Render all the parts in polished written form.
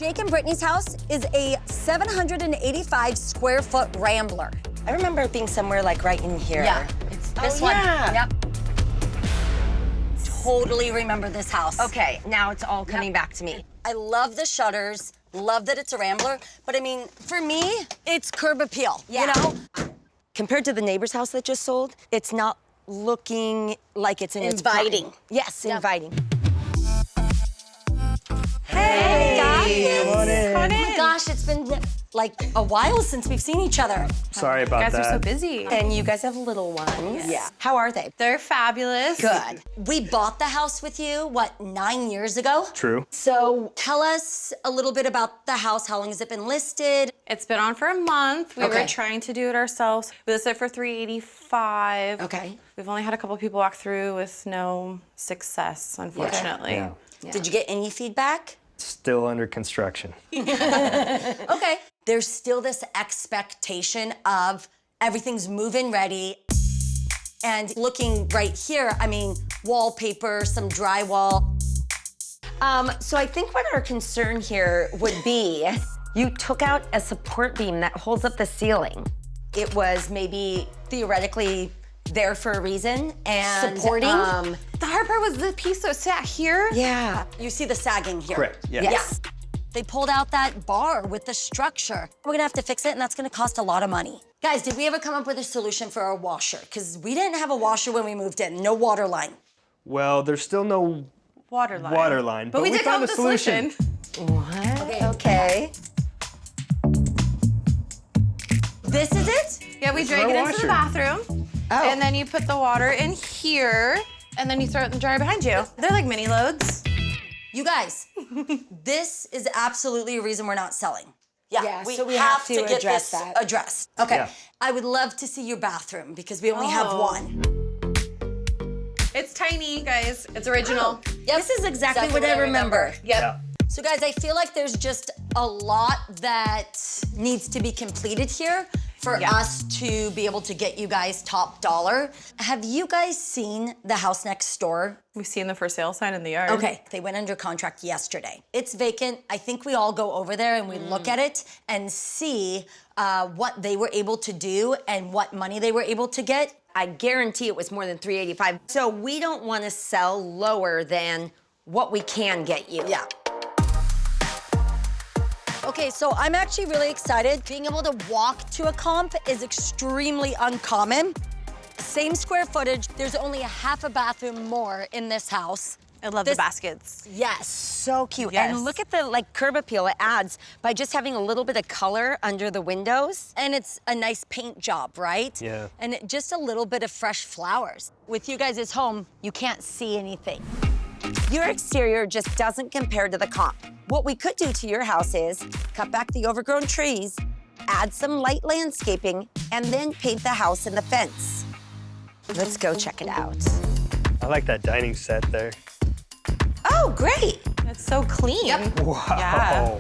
Jake and Brittany's house is a 785 square foot rambler. I remember it being somewhere like right in here. Yeah, it's this one. Yeah. Yep. Totally remember this house. Okay, now it's all coming back to me. I love the shutters, love that it's a rambler, but I mean, for me, it's curb appeal, you know? Compared to the neighbor's house that just sold, it's not looking like it's in its prime. Inviting. Yes, inviting. Hey, guys. Come on in. Oh my gosh, it's been like a while since we've seen each other. Sorry about You guys that. are so busy. And you guys have little ones. Yeah. How are they? They're fabulous. Good. We bought the house with you, what, 9 years ago? True. So tell us a little bit about the house. How long has it been listed? It's been on for a month. We Okay. were trying to do it ourselves. We listed it for $385. Okay. We've only had a couple people walk through with no success, unfortunately. Yeah. Did you get any feedback? Still under construction. Okay. There's still this expectation of everything's move-in ready. And looking right here, I mean, wallpaper, some drywall. So I think what our concern here would be, you took out a support beam that holds up the ceiling. It was maybe theoretically there for a reason and Supporting? The hard part was the piece that sat here. Yeah. You see the sagging here. Correct, yes. Yes. They pulled out that bar with the structure. We're gonna have to fix it, and that's gonna cost a lot of money. Guys, did we ever come up with a solution for our washer? Because we didn't have a washer when we moved in, no water line. Well, there's still no Water line. water line, But we did come found up a with a solution. What? Okay. This is it? Yeah, we is drag our it into washer. the bathroom. Oh. And then you put the water in here, and then you throw it in the dryer behind you. They're like mini loads. You guys, this is absolutely a reason we're not selling. Yeah, so we have to get address this that. addressed. Okay, Yeah. I would love to see your bathroom because we only have Oh. one. It's tiny, guys. It's original. Yep. This is exactly what I remember. Yep. Yeah. So guys, I feel like there's just a lot that needs to be completed here for us to be able to get you guys top dollar. Have you guys seen the house next door? We've seen the for sale sign in the yard. Okay, they went under contract yesterday. It's vacant. I think we all go over there and we look at it and see what they were able to do and what money they were able to get. I guarantee it was more than $385. So we don't want to sell lower than what we can get you. Yeah. Okay, so I'm actually really excited. Being able to walk to a comp is extremely uncommon. Same square footage, there's only a half a bathroom more in this house. I love This- the baskets. Yes. So cute. Yes. And look at the curb appeal it adds by just having a little bit of color under the windows. And it's a nice paint job, right? Yeah. And just a little bit of fresh flowers. With you guys' home, you can't see anything. Your exterior just doesn't compare to the comp. What we could do to your house is cut back the overgrown trees, add some light landscaping, and then paint the house and the fence. Let's go check it out. I like that dining set there. Oh, great. It's so clean. Yep. Wow. Yeah.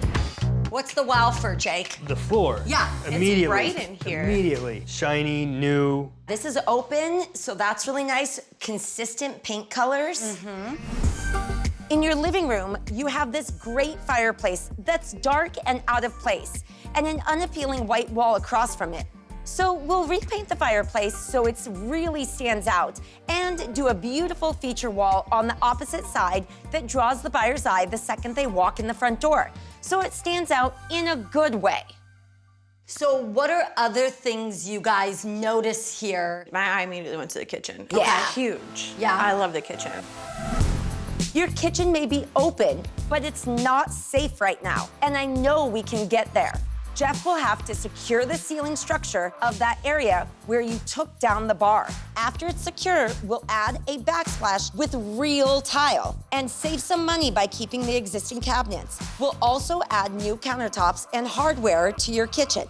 What's the wow for, Jake? The floor. Yeah, it's Immediately. bright in here. Immediately. Shiny, new. This is open, so that's really nice. Consistent paint colors. In your living room, you have this great fireplace that's dark and out of place, and an unappealing white wall across from it. So we'll repaint the fireplace so it really stands out and do a beautiful feature wall on the opposite side that draws the buyer's eye the second they walk in the front door. So it stands out in a good way. So what are other things you guys notice here? My eye immediately went to the kitchen. Yeah. Huge. Yeah. I love the kitchen. Your kitchen may be open, but it's not safe right now. And I know we can get there. Jeff will have to secure the ceiling structure of that area where you took down the bar. After it's secure, we'll add a backsplash with real tile and save some money by keeping the existing cabinets. We'll also add new countertops and hardware to your kitchen.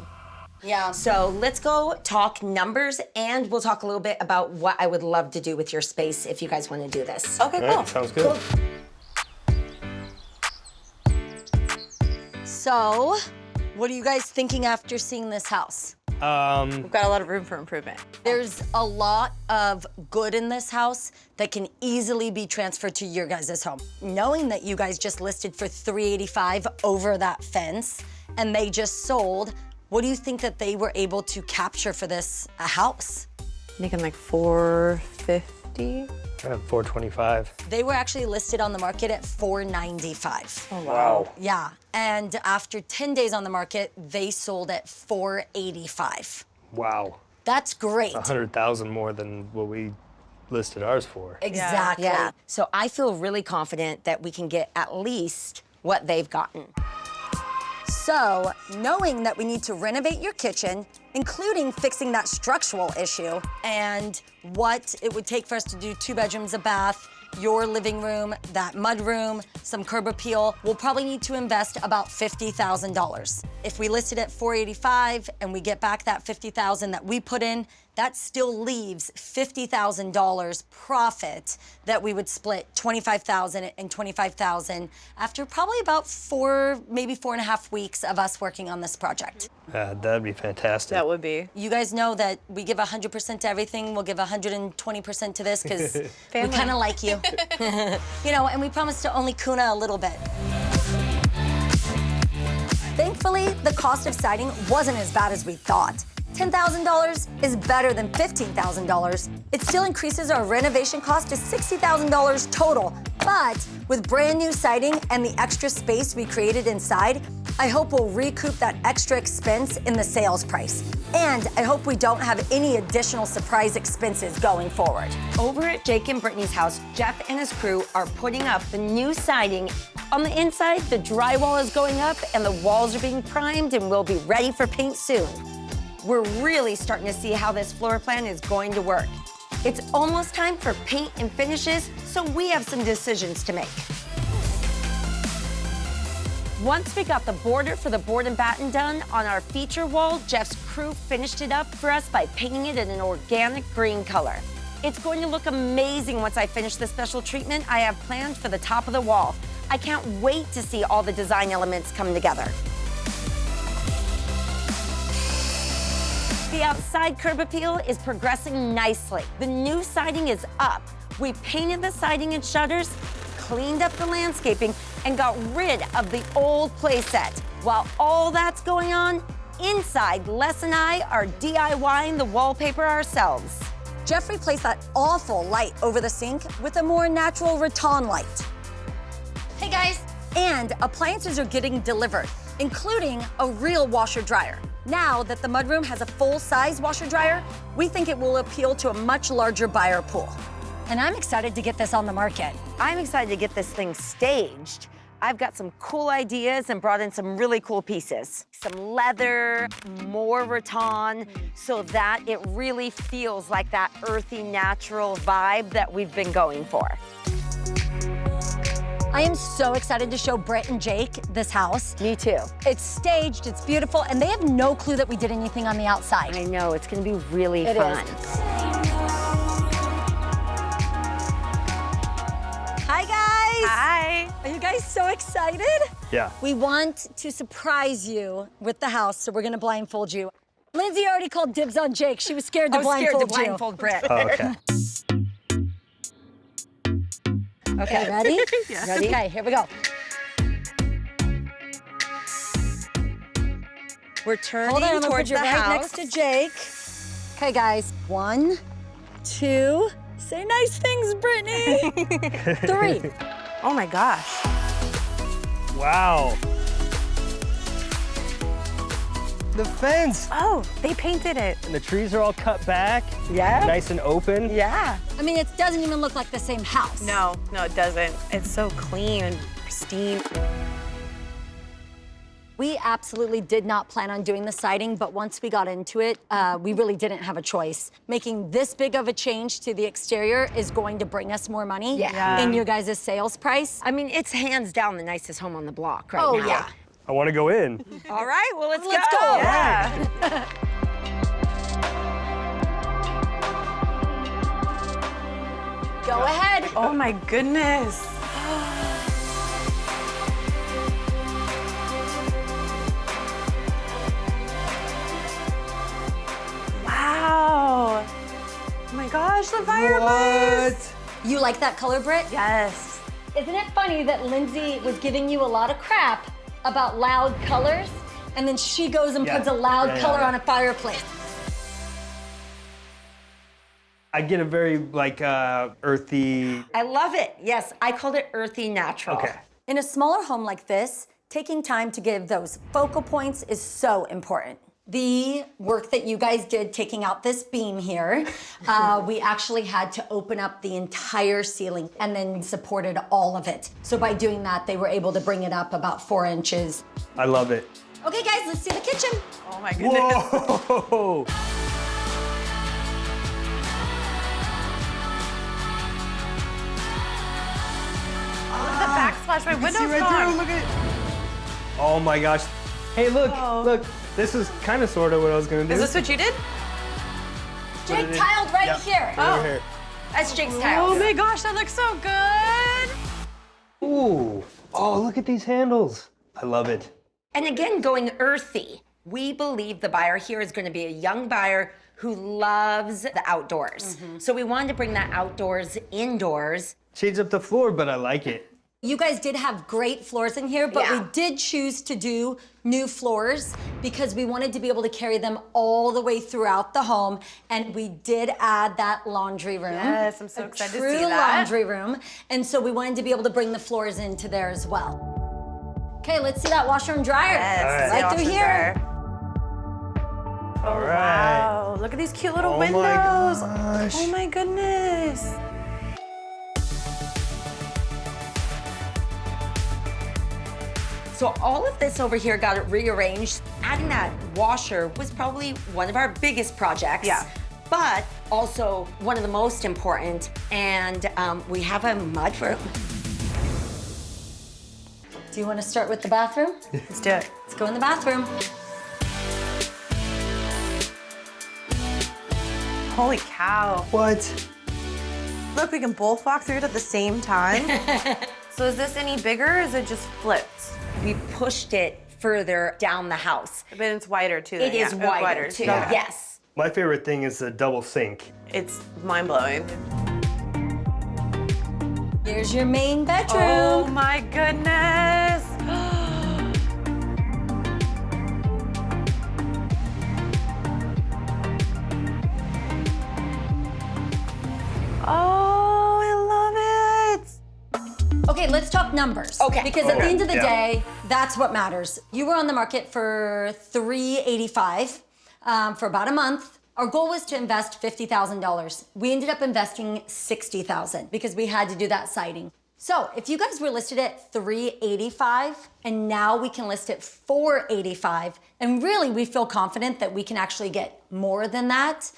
Yeah. So let's go talk numbers, and we'll talk a little bit about what I would love to do with your space if you guys want to do this. Okay, All cool. right, sounds good. So, what are you guys thinking after seeing this house? We've got a lot of room for improvement. There's a lot of good in this house that can easily be transferred to your guys' home. Knowing that you guys just listed for $385 over that fence and they just sold, what do you think that they were able to capture for this house? Making like $450. $425. They were actually listed on the market at $495. Oh, Wow. Yeah, and after 10 days on the market, they sold at $485. Wow. That's great. 100,000 more than what we listed ours for. Exactly. Yeah. So I feel really confident that we can get at least what they've gotten. So, knowing that we need to renovate your kitchen, including fixing that structural issue, and what it would take for us to do 2 bedrooms, a bath, your living room, that mud room, some curb appeal, we'll probably need to invest about $50,000. If we list it at $485 and we get back that $50,000 that we put in, that still leaves $50,000 profit that we would split $25,000 and $25,000 after probably about 4, maybe 4.5 weeks of us working on this project. That'd be fantastic. That would be. You guys know that we give 100% to everything. We'll give 120% to this because we Family. kind of like you. You know, and we promise to only kuna a little bit. Thankfully, the cost of siding wasn't as bad as we thought. $10,000 is better than $15,000. It still increases our renovation cost to $60,000 total. But with brand new siding and the extra space we created inside, I hope we'll recoup that extra expense in the sales price. And I hope we don't have any additional surprise expenses going forward. Over at Jake and Brittany's house, Jeff and his crew are putting up the new siding. On the inside, the drywall is going up and the walls are being primed and we'll be ready for paint soon. We're really starting to see how this floor plan is going to work. It's almost time for paint and finishes, so we have some decisions to make. Once we got the border for the board and batten done on our feature wall, Jeff's crew finished it up for us by painting it in an organic green color. It's going to look amazing once I finish the special treatment I have planned for the top of the wall. I can't wait to see all the design elements come together. The outside curb appeal is progressing nicely. The new siding is up. We painted the siding and shutters, cleaned up the landscaping, and got rid of the old playset. While all that's going on, inside, Les and I are DIYing the wallpaper ourselves. Jeff replaced that awful light over the sink with a more natural rattan light. Hey guys. And appliances are getting delivered, including a real washer dryer. Now that the mudroom has a full-size washer dryer, we think it will appeal to a much larger buyer pool. And I'm excited to get this on the market. I'm excited to get this thing staged. I've got some cool ideas and brought in some really cool pieces. Some leather, more rattan, so that it really feels like that earthy, natural vibe that we've been going for. I am so excited to show Britt and Jake this house. Me too. It's staged, it's beautiful, and they have no clue that we did anything on the outside. I know, it's gonna be really It fun. Hi, guys. Hi. Are you guys so excited? Yeah. We want to surprise you with the house, so we're gonna blindfold you. Lyndsay already called dibs on Jake. She was scared to blindfold Brett. Oh, okay. Okay, ready? Yeah. Ready? Okay, here we go. We're turning Hold on, I'm gonna put towards you the right house. next to Jake. Okay, guys. 1, 2. Say nice things, Brittany. 3. Oh my gosh. Wow. The fence. Oh, they painted it. And the trees are all cut back. Yeah. Nice and open. Yeah. I mean, it doesn't even look like the same house. No, it doesn't. It's so clean and pristine. We absolutely did not plan on doing the siding, but once we got into it, we really didn't have a choice. Making this big of a change to the exterior is going to bring us more money in your guys' sales price. I mean, it's hands down the nicest home on the block right now. Oh, yeah. I want to go in. All right, well, let's Let's go. go. Yeah. Go ahead. Oh my goodness. the fireplace. You like that color, Britt? Yes. Isn't it funny that Lyndsay was giving you a lot of crap about loud colors, and then she goes and puts a loud color on a fireplace? I get a very like earthy. I love it. Yes, I called it earthy natural. Okay. In a smaller home like this, taking time to give those focal points is so important. The work that you guys did taking out this beam here, we actually had to open up the entire ceiling and then supported all of it. So by doing that, they were able to bring it up about 4 inches. I love it. Okay guys, let's see the kitchen. Oh my goodness. Whoa! The backsplash, my window's See right gone. there, look at it. Oh my gosh. Hey, look, look. This is kind of sort of what I was gonna do. Is this what you did? Jake tiled right here. Over here. That's Jake's tiles. Oh my gosh, that looks so good. Ooh. Oh, look at these handles. I love it. And again, going earthy. We believe the buyer here is going to be a young buyer who loves the outdoors. So we wanted to bring that outdoors indoors. Shades up the floor, but I like it. You guys did have great floors in here, but Yeah. we did choose to do new floors because we wanted to be able to carry them all the way throughout the home. And we did add that laundry room. Yes, I'm so excited to true see that. laundry room. And so we wanted to be able to bring the floors into there as well. Okay, let's see that washer and dryer. Yes, Right through here. All right. Wow, look at these cute little Oh my windows. gosh. Oh my goodness. So all of this over here got rearranged. Adding that washer was probably one of our biggest projects. Yeah. But also one of the most important. And we have a mudroom. Do you want to start with the bathroom? Let's do it. Let's go in the bathroom. Holy cow. What? Look, we can both walk through it at the same time. So is this any bigger or is it just flipped? We pushed it further down the house. But it's wider too. It then, is yeah. wider too, Yeah. yes. My favorite thing is the double sink. It's mind-blowing. Here's your main bedroom. Oh my goodness. Oh, I love it. Okay, let's talk numbers. Okay. Because at the end of the Yeah. day, that's what matters. You were on the market for $385 for about a month. Our goal was to invest $50,000. We ended up investing $60,000 because we had to do that siding. So if you guys were listed at $385 and now we can list it $485, and really we feel confident that we can actually get more than that.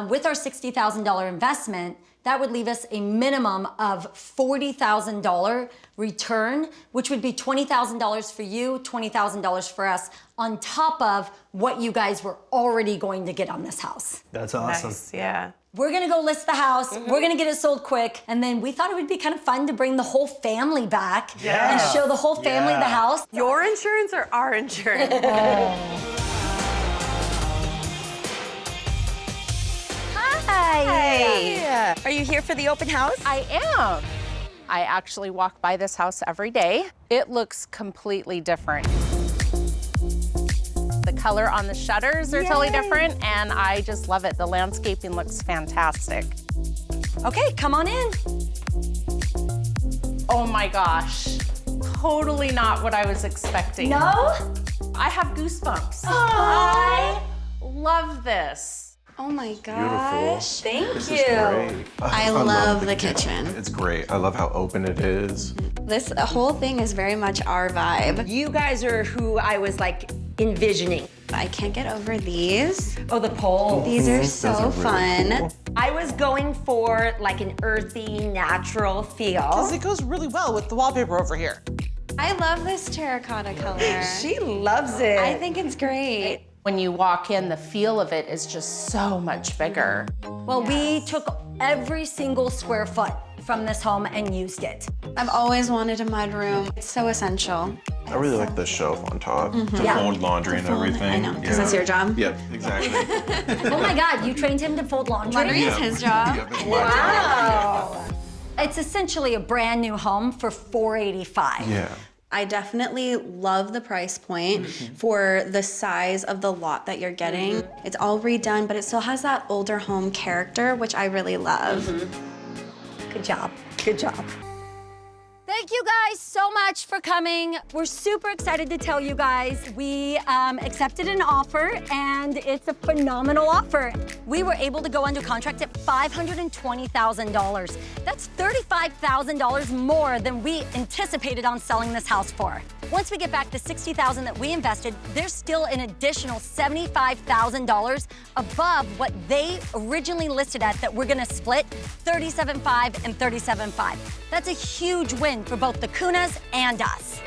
With our $60,000 investment, that would leave us a minimum of $40,000 return, which would be $20,000 for you, $20,000 for us, on top of what you guys were already going to get on this house. That's awesome. Nice, yeah. We're gonna go list the house, we're gonna get it sold quick, and then we thought it would be kind of fun to bring the whole family back Yeah. and show the whole family the house. Your insurance or our insurance? Hi. Are you here for the open house? I am. I actually walk by this house every day. It looks completely different. The color on the shutters are totally different, and I just love it. The landscaping looks fantastic. Okay, come on in. Oh my gosh. Totally not what I was expecting. No? I have goosebumps. I love this. Oh my gosh. Thank This you. is great. I love the kitchen. It's great. I love how open it is. This whole thing is very much our vibe. You guys are who I was like envisioning. I can't get over these. Oh, the pole. These are Those so are really fun. cool. I was going for like an earthy, natural feel. Because it goes really well with the wallpaper over here. I love this terracotta color. She loves it. I think it's great. When you walk in, the feel of it is just so much bigger. Well, we took every single square foot from this home and used it. I've always wanted a mud room. It's so essential. I really like the shelf on top to Yeah. fold laundry and everything. I know, because that's your job. Yep, exactly. Oh my God, you trained him to fold laundry? Laundry is his job. Yep, it's my job. It's essentially a brand new home for $485. Yeah. I definitely love the price point for the size of the lot that you're getting. It's all redone, but it still has that older home character, which I really love. Good job. Good job. Thank you guys so much for coming. We're super excited to tell you guys we accepted an offer, and it's a phenomenal offer. We were able to go under contract at $520,000. That's $35,000 more than we anticipated on selling this house for. Once we get back the $60,000 that we invested, there's still an additional $75,000 above what they originally listed at that we're gonna split $37,500 and $37,500. That's a huge win for both the Kunas and us.